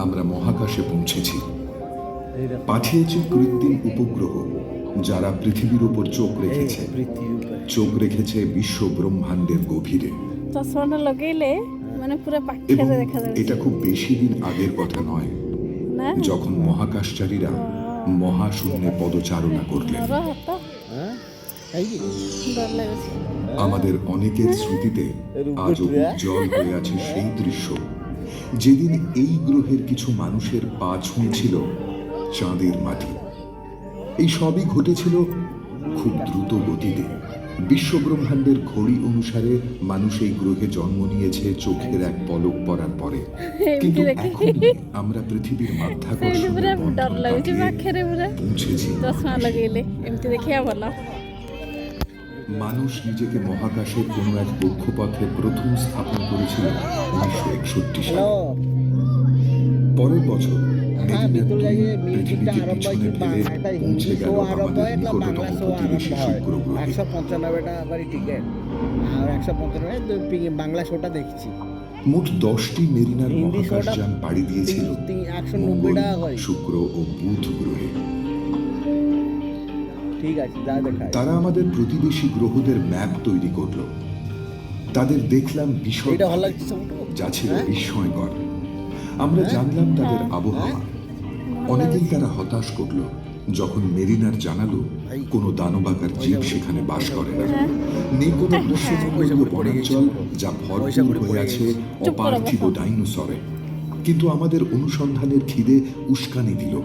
আমরা মহাকাশে পৌঁছেছি, পাঠিয়েছি কৃত্রিম উপগ্রহ যারা পৃথিবীর উপর চোখ রেখেছে বিশ্ব ব্রহ্মাণ্ডের গভীরে। চশমাটা লাগাইলে মানে পুরো পাখিরা দেখা যাবে। এটা খুব বেশি দিন আগের কথা নয়, যখন মহাকাশচারীরা মহাশূন্যে পদচারণা করলেন। আমাদের অনেকের স্মৃতিতে আজও উজ্জ্বল হয়ে আছে সেই দৃশ্য, যেদিন এই গ্রহের কিছু মানুষের পা ছুঁয়েছিল চাঁদের মাটি। এই সবই ঘটেছিল খুব দ্রুত গতিতে। বিশ্বব্রহ্মাণ্ডের ঘড়ি অনুসারে মানুষ এই গ্রহে জন্ম নিয়েছে চোখের এক পলক পড়ার পরে। কিন্তু এখন আমরা পৃথিবীর মাধ্যাকর্ষণের পৌঁছেছি। মানুষ নিজেকে মহাকাশের কোনো এক কক্ষপথে প্রথম স্থাপন করেছিল 1961 সালে। পরের বছর পৃথিবীকে পিছনে ফেলে পৌঁছে গেল আমাদের নিকটতম প্রতিবেশী শুক্র গ্রহে। 195 টিকিট আর 195 বাংলা শোটা দেখছি। মোট 10টি মেরিনার মহাকাশযান পাড়ি দিয়েছিল মঙ্গল, শুক্র ও বুধ গ্রহে। তারা আমাদের প্রতিবেশী গ্রহদের ম্যাপ তৈরি করল। তাদের দেখলাম বিষয় যা ছিল বিস্ময়কর। আমরা জানলাম তাদের আবহাওয়া। অনেকেই তারা হতাশ করল যখন মেরিনার জানালো কোনো দানবাকার জীব সেখানে বাস করে না। নেই কোনো গ্রীষ্মমণ্ডলীয় বনাঞ্চল যা ভরপুর হয়ে আছে অপার্থিব ডাইনোসরে। কিন্তু আমাদের অনুসন্ধানের খিদে উস্কানি দিল।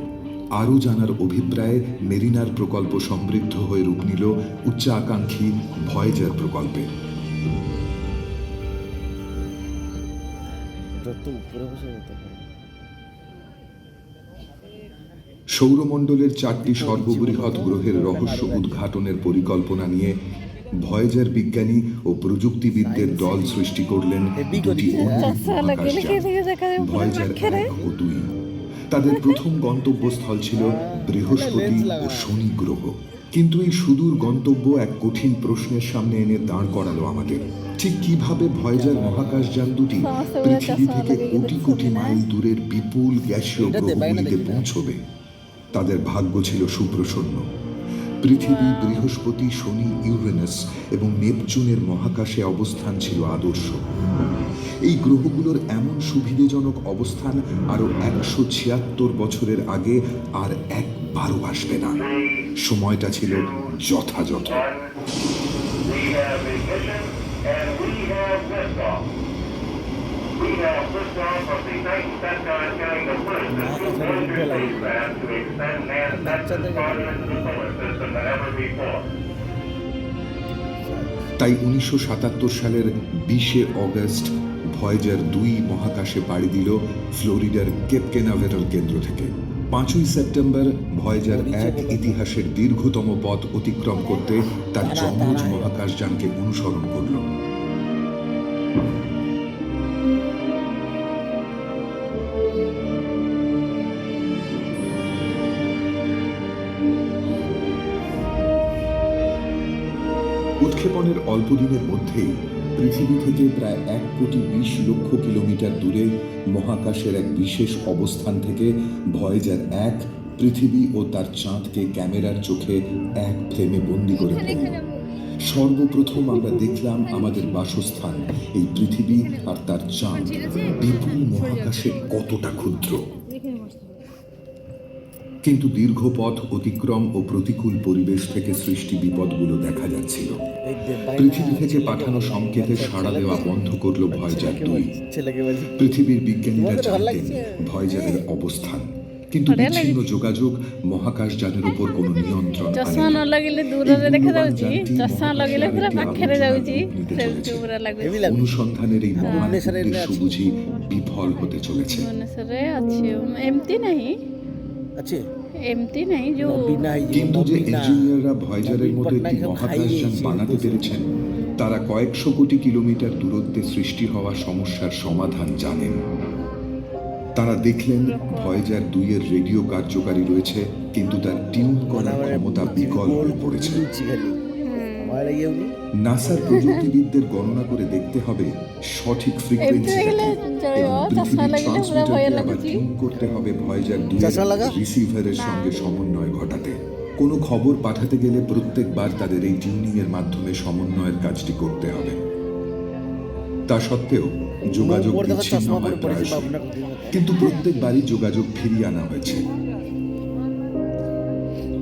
আরও জানার অভিপ্রায়ে মেরিনার প্রকল্প সমৃদ্ধ হয়ে রূপ নিল উচ্চাকাঙ্ক্ষী ভয়েজার প্রকল্পে। সৌরমণ্ডলের 4টি সর্ববৃহৎ গ্রহের রহস্য উদ্ঘাটনের পরিকল্পনা নিয়ে ভয়েজার বিজ্ঞানী ও প্রযুক্তিবিদদের দল সৃষ্টি করলেন দুটি ভয়েজার 1 ও 2। তাদের প্রথম গন্তব্যস্থল ছিল বৃহস্পতি ও শনি গ্রহ। কিন্তু এই সুদূর গন্তব্য এক কঠিন প্রশ্নের সামনে এনে দাঁড় করালো আমাদের। ঠিক কিভাবে ভয়েজার মহাকাশযান দুটি পৃথিবী থেকে কোটি কোটি মাইল দূরের বিপুল গ্যাসীয় গ্রহগুলিতে পৌঁছবে? তাদের ভাগ্য ছিল সুপ্রসন্ন। পৃথিবী, বৃহস্পতি, শনি, ইউরেনাস এবং নেপচুনের মহাকাশে অবস্থান ছিল আদর্শ। এই গ্রহগুলোর এমন সুবিধাজনক অবস্থান আরো 176 বছরের আগে আর একবারও আসবে না। সময়টা ছিল যথাযথ। তাই 1977 সালের 20 অগস্ট ভয়েজার 2 মহাকাশে পাড়ি দিল ফ্লোরিডার কেপ ক্যানাভেরাল কেন্দ্র থেকে। 5ই সেপ্টেম্বর ভয়েজার 1 ইতিহাসের দীর্ঘতম পথ অতিক্রম করতে তার যমজ মহাকাশযানকে অনুসরণ করল। উৎক্ষেপণের অল্প দিনের মধ্যেই পৃথিবী থেকে প্রায় 1,20,00,000 কিলোমিটার দূরে মহাকাশের এক বিশেষ অবস্থান থেকে ভয়েজার 1 পৃথিবী ও তার চাঁদকে ক্যামেরার চোখে এক ফ্রেমে বন্দি করে ফেলল। সর্বপ্রথম আমরা দেখলাম আমাদের বাসস্থান, এই পৃথিবী আর তার চাঁদ বিপুল মহাকাশে কতটা ক্ষুদ্র। কিন্তু দীর্ঘ পথ অতিক্রম ও প্রতিকূল পরিবেশ থেকে সৃষ্টি বিপদগুলো দেখা যাচ্ছিল। পৃথিবী থেকে পাঠানো সংকেতে সাড়া দেওয়া বন্ধ করল ভয়েজার 2। পৃথিবীর বিজ্ঞানীরা জানতেন ভয়েজারের অবস্থান, কিন্তু বিচ্ছিন্ন যোগাযোগ মহাকাশযানের উপর কোনো নিয়ন্ত্রণ অনুসন্ধানের এই মহান বুঝি বিফল হতে চলেছে। কিন্তু যে ইঞ্জিনিয়াররা ভয়েজারের মতো একটি মহাকাশযান বানাতে পেরেছেন, তারা কয়েকশো কোটি কিলোমিটার দূরত্বে সৃষ্টি হওয়া সমস্যার সমাধান জানেন। তারা দেখলেন ভয়েজার 2 এর রেডিও কার্যকারী রয়েছে, কিন্তু তার টিউন করার ক্ষমতা বিকল হয়ে পড়েছে। নাসার প্রযুক্তিবিদদের গণনা করে দেখতে হবে সঠিক ফ্রিকোয়েন্সি গেলে চশমা লাগলে পুরো ভয় লাগছে। করতে হবে ভয়েজার 2 চশমা লাগা? রিসিভারের সঙ্গে সমন্বয় ঘটাতে। কোনো খবর পাঠাতে গেলে প্রত্যেকবার তাদের এই টিউনিং এর মাধ্যমে সমন্বয়ের কাজটি করতে হবে। তা সত্ত্বেও যোগাযোগ উপর দেখো বিচ্ছিন্ন চশমা হয় পরে পড়েছি প্রায়শই। বাবুরা। কিন্তু প্রত্যেকবারই যোগাযোগ ফিরিয়ে আনা হয়েছে।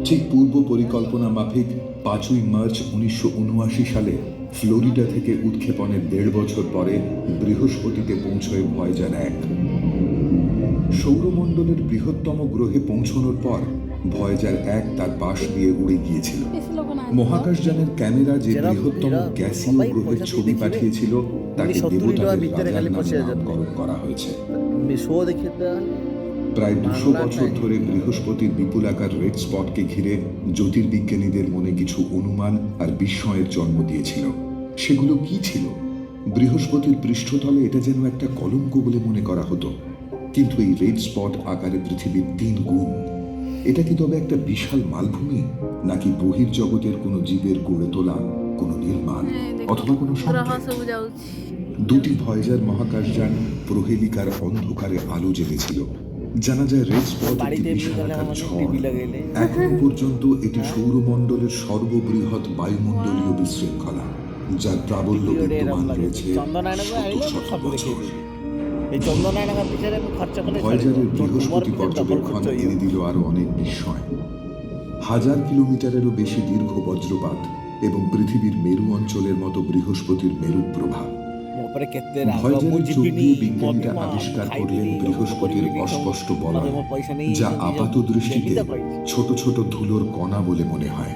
ঠিক পূর্ব পরিকল্পনা মাফিক 5ই মার্চ 1979 সালে ফ্লোরিডা থেকে উৎক্ষেপণের 1.5 বছর পরে বৃহস্পতিতে পৌঁছয় ভয়েজার 1। সৌরমণ্ডলের বৃহত্তম গ্রহে পৌঁছানোর পর ভয়েজার 1 তার পাশ দিয়ে উড়ে গিয়েছিল। মহাকাশযানের ক্যামেরা যে বৃহত্তম গ্যাসীয় গ্রহের ছবি পাঠিয়েছিল তাকে দেবতাদের রাজার নামে নামকরণ করা হয়েছে। শো দেখে প্রায় 200 বছর ধরে বৃহস্পতির বিপুলাকার রেড স্পটকে ঘিরে জ্যোতির্বিজ্ঞানীদের মনে কিছু অনুমান আর বিস্ময়ের জন্ম দিয়েছিল। সেগুলো কি ছিল? বৃহস্পতির পৃষ্ঠতলে এটা যেন একটা কলঙ্ক বলে মনে করা হতো। কিন্তু এই রেড স্পট আকারে পৃথিবীর 3 গুণ। এটা কি তবে একটা বিশাল মালভূমি, নাকি বহির্জগতের কোনো জীবের গড়ে তোলা কোনো নির্মাণ, অথবা কোনো সংকেত? দুটি ভয়েজার মহাকাশযান প্রহেলিকার অন্ধকারে আলো জ্বেলেছিল। জানা যায় রেড স্পট একটি বাড়িতে বিশালাকার ঝড়। টিভি লাগাইলে এখনো পর্যন্ত এটি সৌরমণ্ডলের সর্ববৃহৎ বায়ুমণ্ডলীয় বিশৃঙ্খলা, যার প্রাবল্য বিদ্যমান রয়েছে শত শত বছর। এই চন্দ্রনারায়ণ পিছনে আমি খরচা করে ভয়েজারের বৃহস্পতি পর্যবেক্ষণ এনে দিল আরো অনেক বিস্ময়। 1000 কিলোমিটারেরও বেশি দীর্ঘ বজ্রপাত এবং পৃথিবীর মেরু অঞ্চলের মতো বৃহস্পতির মেরু প্রভাব। ভয়েজারের চোখ দিয়ে বিজ্ঞানীরা আবিষ্কার করলেন বৃহস্পতির অস্পষ্ট বলয়, যা আপাত দৃষ্টিতে ছোট ছোট ধুলোর কণা বলে মনে হয়।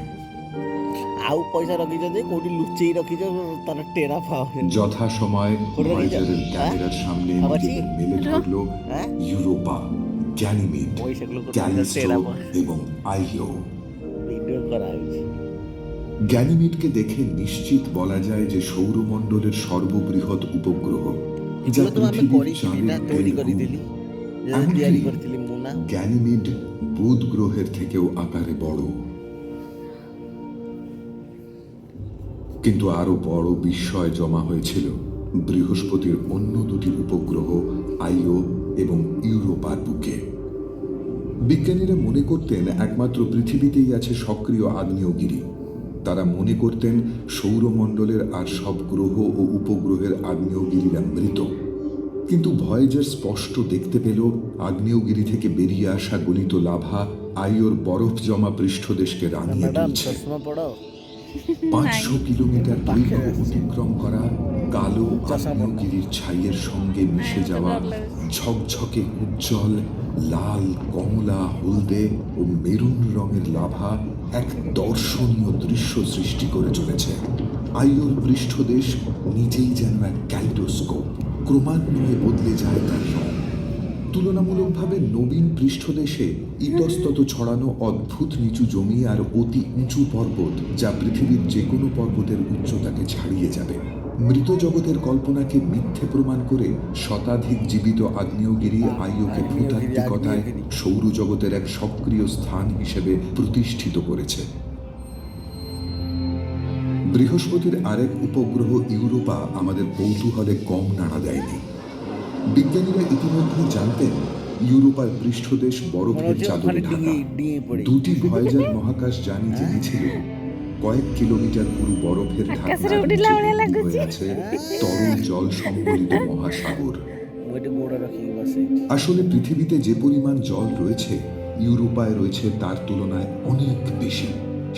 ଆଉ ପଇସା ରଖିଛ ଯେ କୋଉଠି ଲୁଚେଇ ରଖିଛ ତାର ଟେରା ପାওয়া যথা সময় ভয়েজারের ক্যামেরার সামনে নিজেদের মেলে ধরল হ্যাঁ? ইউরোপা, গ্যানিমিড, পয়সাগুলো ক্যালিস্টো এবং আইও। ভিডিও করা হয়েছে। গ্যানিমিডকে দেখে নিশ্চিত বলা যায় যে সৌরমণ্ডলের সর্ববৃহৎ উপগ্রহ, যা এগুলো তো আমি পৃথিবীর করি চাঁদের এটা তৈরি করে দেড় দিলি গুণ। যেটা এমনকি তৈরি করছিলি মুনা গ্যানিমিড বুধ গ্রহের থেকেও আকারে বড়। কিন্তু আরো বড় বিস্ময় জমা হয়েছিল বৃহস্পতির অন্য দুটি উপগ্রহ আইও এবং ইউরোপার বুকে। বিজ্ঞানীরা মনে করতেন একমাত্র পৃথিবীতেই আছে সক্রিয় আগ্নেয়গিরি। তারা মনে করতেন সৌরমণ্ডলের আর সব গ্রহ ও উপগ্রহের আগ্নেয়গিরিরা মৃত। কিন্তু ভয়েজার স্পষ্ট দেখতে পেল আগ্নেয়গিরি থেকে বেরিয়ে আসা গলিত লাভা আইওর বরফ জমা পৃষ্ঠদেশকে রাঙিয়ে ম্যাডাম তুলছে। চশমা পড়ো 500 কিলোমিটার দৈর্ঘ্য অতিক্রম করা কালো আগ্নেয়গিরির ছাইয়ের সঙ্গে মিশে যাওয়া ঝকঝকে উজ্জ্বল লাল, কমলা, হলদে ও মেরুন রঙের লাভা এক দর্শনীয় দৃশ্য সৃষ্টি করে চলেছে। আইওর পৃষ্ঠদেশ নিজেই যেন এক ক্যালিডোস্কোপ, ক্রমান্বয়ে বদলে যায় তার রং। তুলনামূলকভাবে নবীন পৃষ্ঠদেশে ইতস্তত ছড়ানো অদ্ভুত নিচু জমি আর অতি উঁচু পর্বত, যা পৃথিবীর যে কোনো পর্বতের উচ্চতাকে ছাড়িয়ে যাবে। মৃত জগতের কল্পনাকে মিথ্যে প্রমাণ করে শতাধিক জীবিত আগ্নেয়গিরি আইওকে ভূতাত্ত্বিকতায় সৌরজগতের এক সক্রিয় স্থান হিসেবে প্রতিষ্ঠিত করেছে। বৃহস্পতির আরেক উপগ্রহ ইউরোপা আমাদের কৌতূহলে কম নাড়া দেয়নি। বিজ্ঞানীরা ইতিমধ্যে জানতেন ইউরোপার পৃষ্ঠদেশ বরফের চাদরে ঢাকা। দুটি ভয়েজার মহাকাশ যানই জেনেছিল কয়েক কিলোমিটার পুরো বরফের ঢাকনার নিচে হয়ে আছে তরল জল সম্বলিত মহাসাগর। আসলে পৃথিবীতে যে পরিমাণ জল রয়েছে ইউরোপায় রয়েছে তার তুলনায় অনেক বেশি।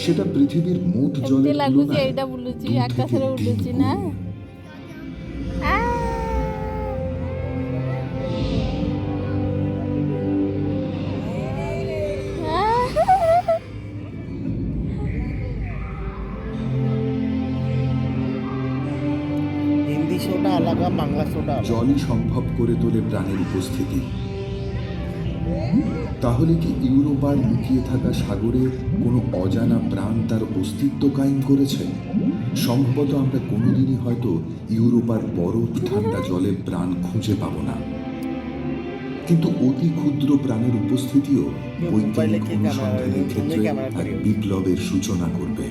সেটা পৃথিবীর মোট জলের তুলনায় 2 থেকে 3 গুণ। হিন্দি শোটা আলাদা, বাংলা শোটা আলাদা। জলই সম্ভব করে তোলে প্রাণের উপস্থিতি। তাহলে কি ইউরোপার লুকিয়ে থাকা সাগরে কোনো অজানা প্রাণ তার অস্তিত্ব কায়েম করেছে? সম্ভবত আমরা কোনোদিনই হয়তো ইউরোপার বরফ ঠান্ডা জলে প্রাণ খুঁজে পাব না। কিন্তু অতি ক্ষুদ্র প্রাণের উপস্থিতিও বৈজ্ঞানিক অনুসন্ধানের ক্ষেত্রে এক বিপ্লবের সূচনা করবে।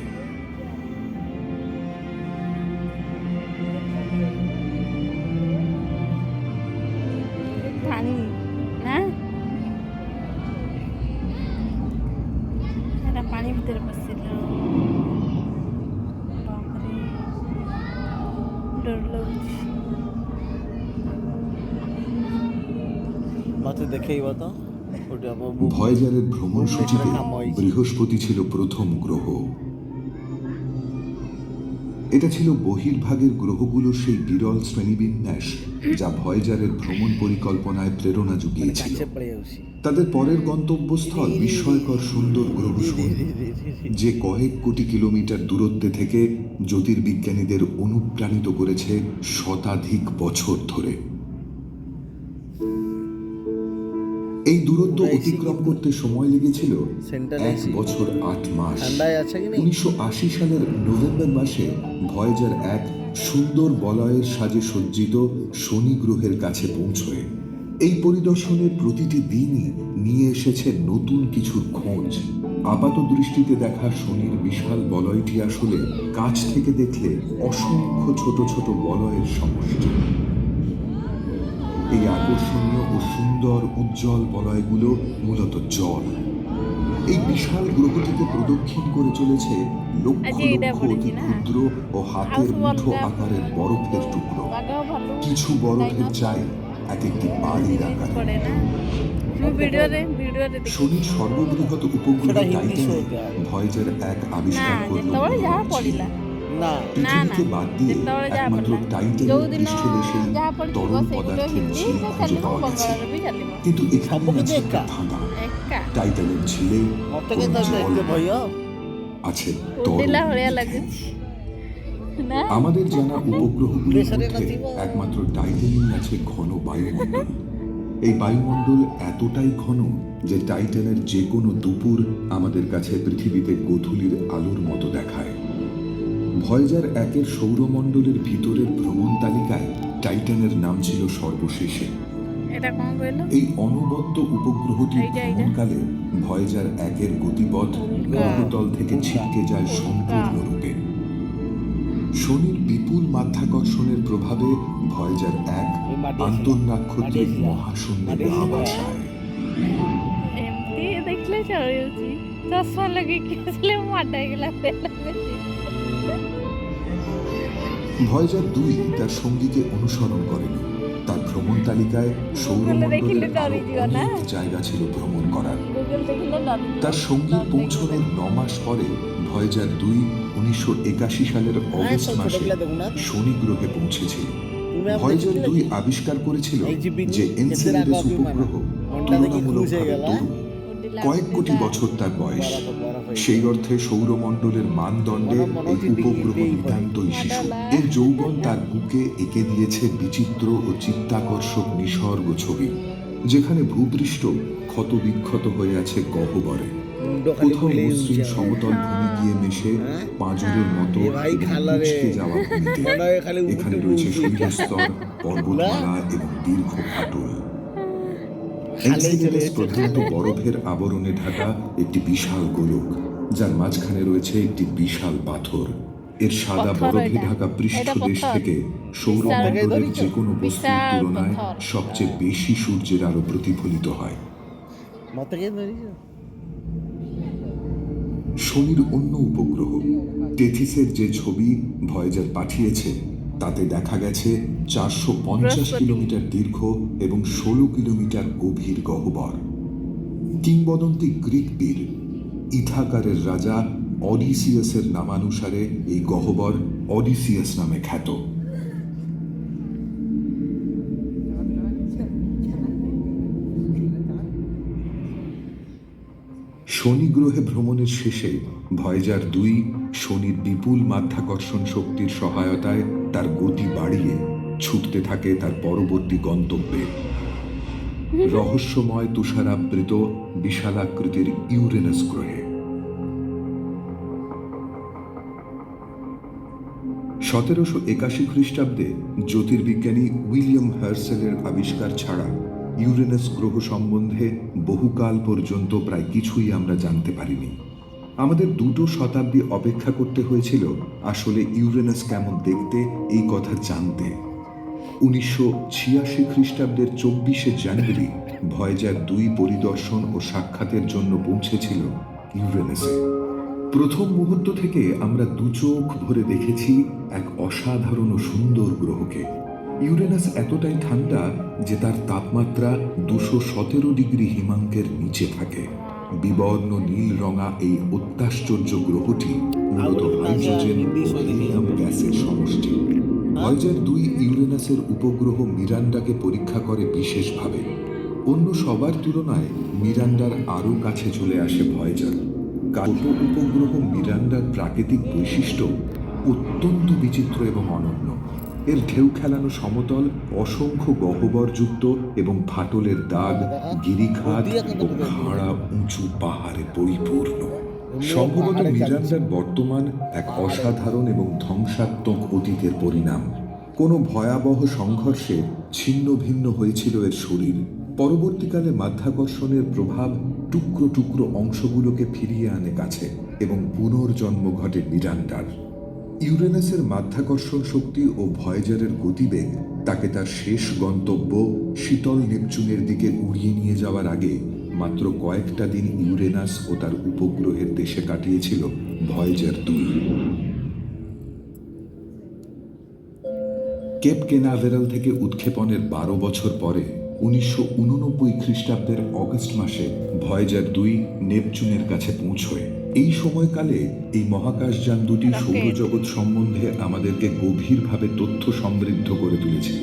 হচ্ছে দেখেই বতো ওটা ভয়েজারের ভ্রমণ সূচিতে বৃহস্পতি ছিল প্রথম গ্রহ। এটা ছিল বহির্ভাগের গ্রহগুলোর সেই বিরল শ্রেণীবিন্যাস যা ভয়েজারের ভ্রমণ পরিকল্পনায় প্রেরণা জুগিয়েছিল। কাছে পড়ে যাচ্ছি তাদের পরের গন্তব্যস্থল বিস্ময়কর সুন্দর গ্রহ শনি, যে কয়েক কোটি কিলোমিটার দূরত্বে থেকে জ্যোতির্বিজ্ঞানীদের অনুপ্রাণিত করেছে শতাধিক বছর ধরে। এই দূরত্ব অতিক্রম করতে সময় লেগেছিল সেন্টারে 1 বছর 8 মাস। ঠান্ডায় আছে কি নেই 1980 সালের নভেম্বর মাসে ভয়েজার 1 সুন্দর বলয়ের সাজে সজ্জিত শনি গ্রহের কাছে পৌঁছয়। এই পরিদর্শনের প্রতিটি দিনই নিয়ে এসেছে নতুন কিছুর খোঁজ। আপাত দৃষ্টিতে দেখা শনির বিশাল বলয়টি আসলে কাছ থেকে দেখলে অসংখ্য ছোট ছোট বলয়ের সমষ্টি। এই আকর্ষণীয় ও সুন্দর উজ্জ্বল বলয়গুলো মূলত জল। এই বিশাল গ্রহটিকে প্রদক্ষিণ করে চলেছে লক্ষ আজকে এটা লক্ষ পড়েছি অতি না? ক্ষুদ্র ও হাতের মুঠো আকারের বরফের টুকরো। লাগাও ভালো কিছু বরফের চাই এক একটি বাড়ির আকারে। পড়ে না ভিডিওরে দেখি শনির সর্ববৃহৎ উপগ্রহ সেটা হিন্দি টাইটানে শোতে হবে। ভয়েজার 1 না আবিষ্কার করল যেতବେଳେ ଯାହା ପଡ଼ିଲା না পৃথিবীকে বাদ দিয়ে ଯେତେବେଳେ ଯାହା একমাত্র ପଡ଼ିଲା টাইটানের ଯୋଉଦିନ পৃষ্ঠদেশেই ଯାହା ପଡ଼ିଥିବ তরল ସେଗୁলো পদার্থের ହିନ୍ଦୀ ঝিল ତ খুঁজে ଚାଲିବ পাওয়া গেছে। ବଙ୍ଗଳାରେ ବି ଚାଲିବ কিন্তু এখানে সম্পর্কে আছে একটা একা। ভাঙা। ଏକା টাইটানের ঝিলে মতে কোনো কেন জল দেখতে ভয় আছে ଉଡ଼ିଲା তরল ଭଳିଆ মিথেন। ଲାଗୁଛି ନା আমাদের জানা উপগ্রহগুলোর দেশের মধ্যে নাতিব। একমাত্র টাইটানেই আছে ঘন বায়ুমণ্ডল। এই বায়ুমণ্ডল এতটাই ঘন যে টাইটানের যে কোনো দুপুর আমাদের কাছে পৃথিবীতে গোধূলির আলোর মতো দেখায়। ভয়েজার 1 সৌরমণ্ডলের ভিতরের ভ্রমণ তালিকায় টাইটানের নাম ছিল সর্বশেষে। এটা କ'ଣ କହିଲ এই অনবদ্য উপগ্রহটির এইটা। ভ্রমণকালে ভয়েজার 1 গতিপথ গ্রহতল থেকে ছিটকে যায় সম্পূর্ণরূপে। শনির বিপুল মাধ্যাকর্ষণের প্রভাবে ভয়েজার 1 আন্তঃনাক্ষত্রিক মহাশূন্যে গা ভাসায়। ଏମିତି ଦେଖିଲେ ଚଳିଯାଉଛି ଚଷମା ଲଗେଇକି ଆସିଲେ ମୁଁ ମାଡ଼ ହେଇଗଲା ভয়েজার 2 তার সঙ্গীকে অনুসরণ করেনি। তার ভ্রমণ তালিকায় সৌরমণ্ডলের আরো অনেক জায়গা ছিল ভ্রমণ করার। গুগল দেখিলে তার সঙ্গীর পৌঁছানোর 9 মাস পরে ভয়েজার 2 1981 সালের অগস্ট মাসে শনি গ্রহে পৌঁছেছিল। ভয়েজার 2 আবিষ্কার করেছিল যে এনসেলেডাস উপগ্রহ তুলনামূলকভাবে তরুণ, কয়েক কোটি বছর তার বয়স। সেই অর্থে সৌরমণ্ডলের মানদণ্ডে এই উপগ্রহ নিতান্তই শিশু। এর যৌবন তার বুকে এঁকে দিয়েছে বিচিত্র ও চিত্তাকর্ষক নিসর্গ ছবি, যেখানে ভূপৃষ্ঠ ক্ষতবিক্ষত হয়ে আছে গহ্বরে। কোথাও মসৃণ সমতল ভূমি গিয়ে মেশে পাঁজরের মতো কুঁচকে যাওয়া ভূমিতে। এখানে রয়েছে শৈলস্তর, পর্বতমালা এবং দীর্ঘ ফাটল। এনসেলেডাস প্রধানত বরফের আবরণে ঢাকা একটি বিশাল গোলক, যার মাঝখানে রয়েছে একটি বিশাল পাথর। এর সাদা পাথর বরফে এটা। ঢাকা পৃষ্ঠদেশ এটা পাথর। থেকে সৌরমণ্ডলের বিশাল। যে কোনো বস্তুর বিশাল তুলনায় পাথর। সবচেয়ে বেশি সূর্যের আলো প্রতিফলিত হয়। মতে কেন ধরিস শনির অন্য উপগ্রহ টেথিসের যে ছবি ভয়েজার পাঠিয়েছে তাতে দেখা গেছে 450 বৃহস্পতি। কিলোমিটার দীর্ঘ এবং 16 কিলোমিটার গভীর গহ্বর। কিংবদন্তি গ্রিক বীর ইথাকারের রাজা অডিসিয়াসের নামানুসারে এই গহ্বর অডিসিয়াস নামে খ্যাত। শনি গ্রহে ভ্রমণের শেষে ভয়েজার 2 শনির বিপুল মাধ্যাকর্ষণ শক্তির সহায়তায় তার গতি বাড়িয়ে ছুটতে থাকে তার পরবর্তী গন্তব্যে, রহস্যময় তুষারাবৃত বিশালাকৃতির ইউরেনাস গ্রহে। 1781 খ্রিস্টাব্দে জ্যোতির্বিজ্ঞানী উইলিয়াম হার্সেলের আবিষ্কার ছাড়া ইউরেনাস গ্রহ সম্বন্ধে বহুকাল পর্যন্ত প্রায় কিছুই আমরা জানতে পারিনি। আমাদের 2 শতাব্দী অপেক্ষা করতে হয়েছিল আসলে ইউরেনাস কেমন দেখতে এই কথা জানতে। 1986 খ্রিস্টাব্দের 24শে জানুয়ারি ভয়েজার 2 পরিদর্শন ও সাক্ষাতের জন্য পৌঁছেছিল ইউরেনাসে। প্রথম মুহূর্ত থেকে আমরা 2 চোখ ভরে দেখেছি এক অসাধারণ ও সুন্দর গ্রহকে। ইউরেনাস এতটাই ঠান্ডা যে তার তাপমাত্রা 217 ডিগ্রি হিমাঙ্কের নিচে থাকে। বিবর্ণ নীল রঙা এই অত্যাশ্চর্য গ্রহটি মূলত হাইড্রোজেন ও হিলিয়াম গ্যাসের সমষ্টি। ভয়েজার 2 ইউরেনাসের উপগ্রহ মিরান্ডাকে পরীক্ষা করে বিশেষভাবে। অন্য সবার তুলনায় মিরান্ডার আরও কাছে চলে আসে ভয়েজার। ছোট উপগ্রহ মিরান্ডার প্রাকৃতিক বৈশিষ্ট্য অত্যন্ত বিচিত্র এবং অনন্য। এর ঢেউ খেলানো সমতল অসংখ্য গহ্বরযুক্ত এবং ফাটলের দাগ, গিরিখাত ও খাড়া উঁচু পাহাড়ে পরিপূর্ণ। সম্ভবত মিরান্ডার বর্তমান এক অসাধারণ এবং ধ্বংসাত্মক অতীতের পরিণাম। কোনো ভয়াবহ সংঘর্ষে ছিন্ন ভিন্ন হয়েছিল এর শরীর। পরবর্তীকালে মাধ্যাকর্ষণের প্রভাব টুকরো টুকরো অংশগুলোকে ফিরিয়ে আনে কাছে এবং পুনর্জন্ম ঘটে মিরান্ডার। ইউরেনাসের মাধ্যাকর্ষণ শক্তি ও ভয়েজারের গতিবেগ তাকে তার শেষ গন্তব্য শীতল নেপচুনের দিকে উড়িয়ে নিয়ে যাওয়ার আগে মাত্র কয়েকটা দিন ইউরেনাস ও তার উপগ্রহের দেশে কাটিয়েছিল ভয়েজার 2। কেপ কেনাভেরাল থেকে উৎক্ষেপণের 12 বছর পরে 1989 খ্রিস্টাব্দের অগস্ট মাসে ভয়েজার 2 নেপচুনের কাছে পৌঁছয়। এই সময়কালে এই মহাকাশযান দুটি সৌরজগৎ সম্বন্ধে আমাদেরকে গভীরভাবে তথ্য সমৃদ্ধ করে তুলেছিল।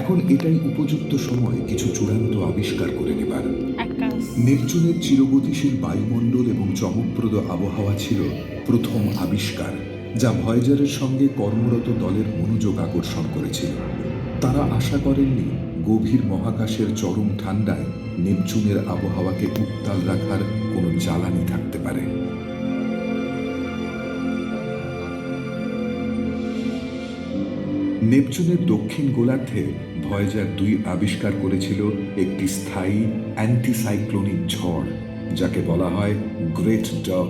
এখন এটাই উপযুক্ত সময় কিছু চূড়ান্ত আবিষ্কার করে নেবার। আকাশ নেপচুনের চিরগতিশীল বায়ুমণ্ডল এবং চমকপ্রদ আবহাওয়া ছিল প্রথম আবিষ্কার, যা ভয়েজারের সঙ্গে কর্মরত দলের মনোযোগ আকর্ষণ করেছিল। তারা আশা করেননি গভীর মহাকাশের চরম ঠান্ডায় নেপচুনের আবহাওয়াকে উত্তাল রাখার কোনো জ্বালানি থাকতে পারে। নেপচুনের দক্ষিণ গোলার্ধে ভয়েজার 2 আবিষ্কার করেছিল একটি স্থায়ী অ্যান্টিসাইক্লোনিক ঝড়, যাকে বলা হয় গ্রেট ডগ